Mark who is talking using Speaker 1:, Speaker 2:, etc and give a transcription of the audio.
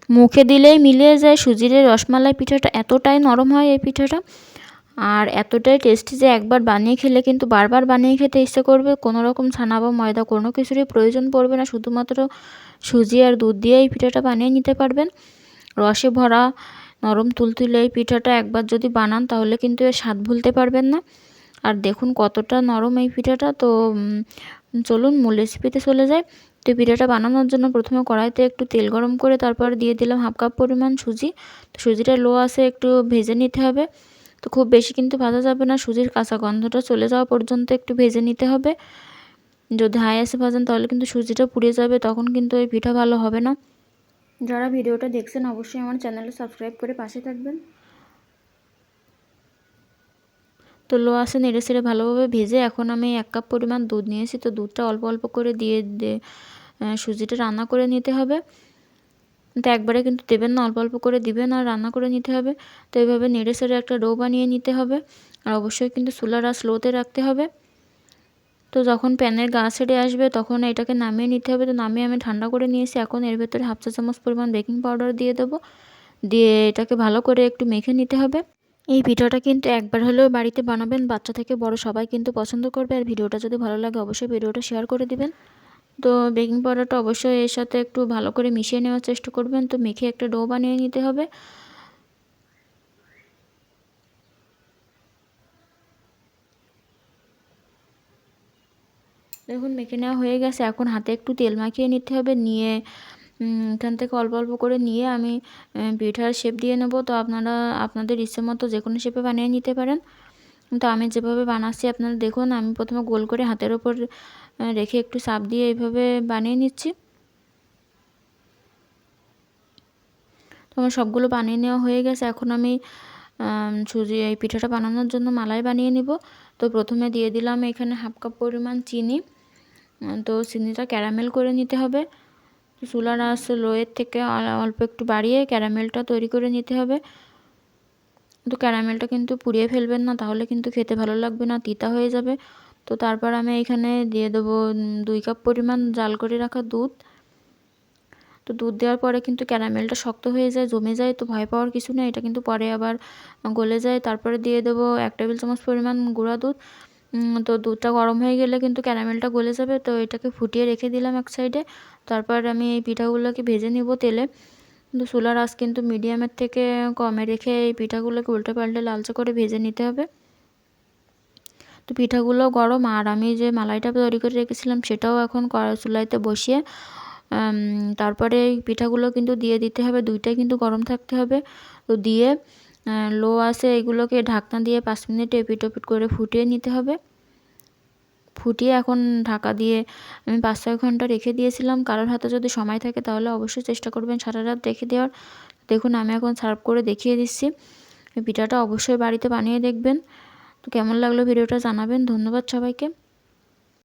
Speaker 1: মুখে দিলেই মিলিয়ে যায়। সুজির এই রসমালাই পিঠাটা এতটাই নরম হয় এই পিঠাটা, আর এতটাই টেস্টি যে একবার বানিয়ে খেলে কিন্তু বারবার বানিয়ে খেতে ইচ্ছে করবে। কোনো রকম ছানা বা ময়দা কোনো কিছুরই প্রয়োজন পড়বে না, শুধুমাত্র সুজি আর দুধ দিয়ে এই পিঠাটা বানিয়ে নিতে পারবেন। রসে ভরা নরম তুলতুলে এই পিঠাটা একবার যদি বানান তাহলে কিন্তু এর স্বাদ ভুলতে পারবেন না। আর দেখুন কতটা নরম এই পিঠাটা। তো চলুন মূল রেসিপিতে চলে যাই। তো পিঠাটা বানানোর জন্য প্রথমে কড়াইতে একটু তেল গরম করে তারপর দিয়ে দিলাম 1/2 কাপ পরিমাণ সুজি। তো সুজিটা লো আঁচে একটু ভেজে নিতে হবে। তো খুব বেশি কিন্তু ভাজা যাবে না, সুজির কাঁচা গন্ধটা চলে যাওয়া পর্যন্ত একটু ভেজে নিতে হবে। যদি হাই আঁচে ভাজেন তাহলে কিন্তু সুজিটা পুড়ে যাবে, তখন কিন্তু এই পিঠা ভালো হবে না। যারা ভিডিওটা দেখছেন অবশ্যই আমার চ্যানেলটা সাবস্ক্রাইব করে পাশে থাকবেন। তো লো আঁচে নেড়ে চেড়ে ভালোভাবে ভেজে এখন আমি 1 কাপ পরিমাণ দুধ নিয়েছি। তো দুধটা অল্প অল্প করে দিয়ে সুজিটা রান্না করে নিতে হবে। তো একবারে কিন্তু দেবেন না, অল্প অল্প করে দিবেন আর রান্না করে নিতে হবে। তো এইভাবে নেড়ে চেড়ে একটা ডো বানিয়ে নিতে হবে। আর অবশ্যই কিন্তু চুলার আঁচ স্লোতে রাখতে হবে। তো যখন প্যানের গা ছেড়ে আসবে তখন এটাকে নামিয়ে নিতে হবে। তো নামিয়ে আমি ঠান্ডা করে নিয়েছি। এখন এর ভেতরে 1/2 চা চামচ পরিমাণ বেকিং পাউডার দিয়ে দেবো। দিয়ে এটাকে ভালো করে একটু মেখে নিতে হবে। এই ভিডিওটা কিন্তু একবার হলেও বাড়িতে বানাবেন, বাচ্চা থেকে বড় সবাই কিন্তু পছন্দ করবে। আর ভিডিওটা যদি ভালো লাগে অবশ্যই ভিডিওটা শেয়ার করে দিবেন। তো বেকিং পাউডারটা অবশ্যই এর সাথে একটু ভালো করে মিশিয়ে নেওয়ার চেষ্টা করবেন। তো মেখে একটা ডো বানিয়ে নিতে হবে। দেখুন মেখে নেওয়া হয়ে গেছে। এখন হাতে একটু তেল মাখিয়ে নিতে হবে। নিয়ে এখান থেকে অল্প অল্প করে নিয়ে আমি পিঠার শেপ দিয়ে নেব। তো আপনারা আপনাদের ইচ্ছে মতো যে কোনো শেপে বানিয়ে নিতে পারেন। তো আমি যেভাবে বানাচ্ছি আপনারা দেখুন, আমি প্রথমে গোল করে হাতের ওপর রেখে একটু চাপ দিয়ে এইভাবে বানিয়ে নিচ্ছি। তো আমার সবগুলো বানিয়ে নেওয়া হয়ে গেছে। এখন আমি সুজি এই পিঠাটা বানানোর জন্য মালাই বানিয়ে নিব। তো প্রথমে দিয়ে দিলাম এখানে 1/2 কাপ পরিমাণ চিনি। তো চিনিটা ক্যারামেল করে নিতে হবে। তো চুলার আঁচ লোয়ের থেকে অল্প একটু বাড়িয়ে ক্যারামেলটা তৈরি করে নিতে হবে। তো ক্যারামেলটা কিন্তু পুড়িয়ে ফেলবেন না, তাহলে কিন্তু খেতে ভালো লাগবে না, তিতা হয়ে যাবে। তো তারপর আমি এখানে দিয়ে দেবো 2 কাপ পরিমাণ জাল করে রাখা দুধ। তো দুধ দেওয়ার পরে কিন্তু ক্যারামেলটা শক্ত হয়ে যায়, জমে যায়। তো ভয় পাওয়ার কিছু নেই, এটা কিন্তু পরে আবার গলে যায়। তারপরে দিয়ে দেবো 1 টেবিল চামচ পরিমাণ গুঁড়া দুধ। তো দুধটা গরম হয়ে গেলে কিন্তু ক্যারামেলটা গলে যাবে। তো এটাকে ফুটিয়ে রেখে দিলাম এক সাইডে। তারপর আমি এই পিঠাগুলোকে ভেজে নিব তেলে। কিন্তু চুলার আঁচ কিন্তু মিডিয়ামের থেকে কমে রেখে এই পিঠাগুলোকে উল্টে পাল্টে লালচে করে ভেজে নিতে হবে। তো পিঠাগুলো গরম, আর আমি যে মালাইটা তৈরি করে রেখেছিলাম সেটাও এখন চুলাইতে বসিয়ে তারপরে এই পিঠাগুলো কিন্তু দিয়ে দিতে হবে। দুইটাই কিন্তু গরম থাকতে হবে। তো দিয়ে লো আঁচে এগুলোকে ঢাকনা দিয়ে 5 মিনিট এপিট ওপিট করে ফুটিয়ে নিতে হবে। ফুটিয়ে এখন ঢাকা দিয়ে আমি 5-6 ঘন্টা রেখে দিয়েছিলাম। কারোর হাতে যদি সময় থাকে তাহলে অবশ্যই চেষ্টা করবেন সারা রাত রেখে দেওয়ার। দেখুন আমি এখন সার্ভ করে দেখিয়ে দিচ্ছি। এই পিঠাটা অবশ্যই বাড়িতে বানিয়ে দেখবেন। তো কেমন লাগলো ভিডিওটা জানাবেন। ধন্যবাদ সবাইকে।